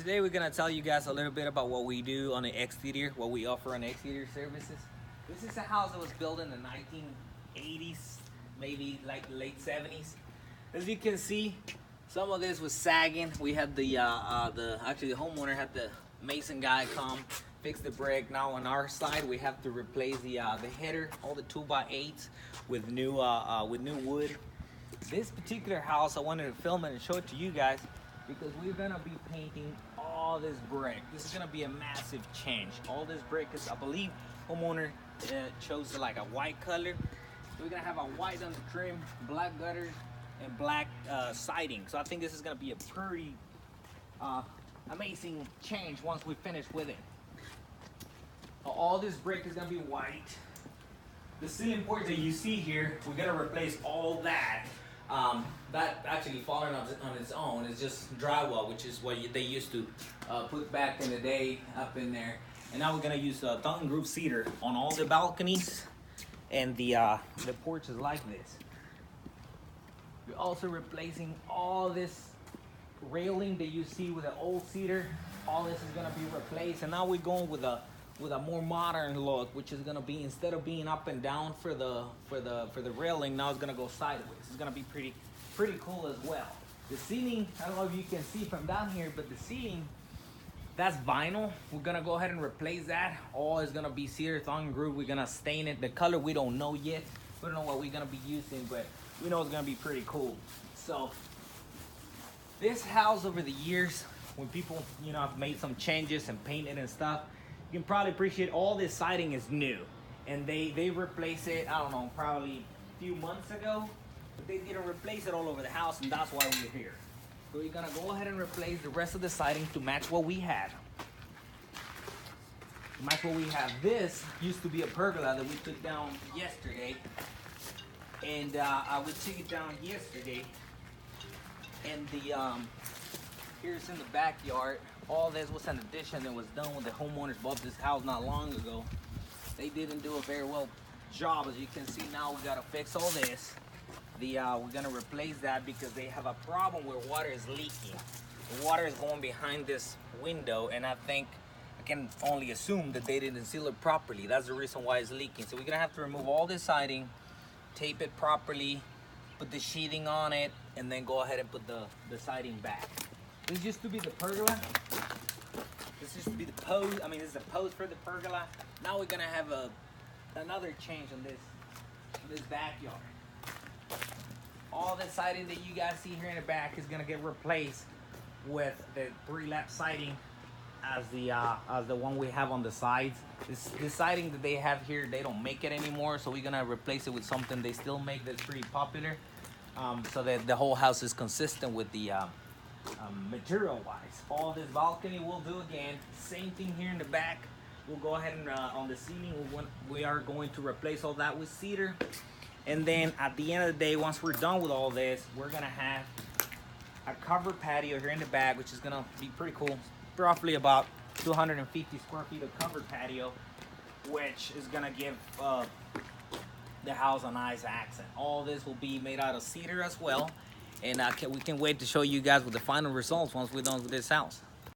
Today we're gonna tell you guys a little bit about what we do on the exterior, what we offer on exterior services. This is a house that was built in the 1980s, maybe like late 70s. As you can see, some of this was sagging. We had the homeowner had the mason guy come fix the brick. Now on our side, we have to replace the header, all the 2x8s with new wood. This particular house, I wanted to film it and show it to you guys because we're gonna be painting all this brick. This is gonna be a massive change. All this brick is, I believe, homeowner chose like a white color. So we're gonna have a white on the trim, black gutters, and black siding. So I think this is gonna be a pretty amazing change once we finish with it. All this brick is gonna be white. The ceiling boards that you see here, we're gonna replace all that. That actually falling on its own is just drywall, which is what they used to put back in the day up in there. And now we're gonna use Thumb Group cedar on all the balconies and the porches like this. We're also replacing all this railing that you see with the old cedar. All this is gonna be replaced, and now we're going with a more modern look, which is gonna be, instead of being up and down for the railing, now it's gonna go sideways. It's gonna be pretty cool as well. The ceiling, I don't know if you can see from down here, but the ceiling, that's vinyl. We're gonna go ahead and replace that. All is gonna be cedar Thumb Group. We're gonna stain it. The color we don't know yet. We don't know what we're gonna be using, but we know it's gonna be pretty cool. So this house, over the years, when people have made some changes and painted and stuff, you can probably appreciate all this siding is new, and they replaced it, I don't know, probably a few months ago, but they didn't replace it all over the house, and that's why we're here. So we're gonna go ahead and replace the rest of the siding to match what we had. To match what we have. This used to be a pergola that we took down yesterday, and we took it down yesterday, and here's in the backyard. All this was an addition that was done when the homeowners bought this house not long ago. They didn't do a very well job. As you can see, now we gotta fix all this. We're gonna replace that because they have a problem where water is leaking. The water is going behind this window, and I can only assume that they didn't seal it properly. That's the reason why it's leaking. So we're gonna have to remove all this siding, tape it properly, put the sheathing on it, and then go ahead and put the siding back. This used to be the pergola. This used to be the post. This is the post for the pergola. Now we're gonna have another change on this backyard. All the siding that you guys see here in the back is gonna get replaced with the 3-lap siding as the one we have on the sides. This siding that they have here, they don't make it anymore, so we're gonna replace it with something they still make that's pretty popular, so that the whole house is consistent with the material wise. All this balcony we'll do again. Same thing here in the back. We'll go ahead and on the ceiling we are going to replace all that with cedar. And then at the end of the day, once we're done with all this, we're gonna have a covered patio here in the back, which is gonna be pretty cool. Roughly about 250 square feet of covered patio, which is gonna give the house a nice accent. All this will be made out of cedar as well. And we can wait to show you guys with the final results once we're done with this house.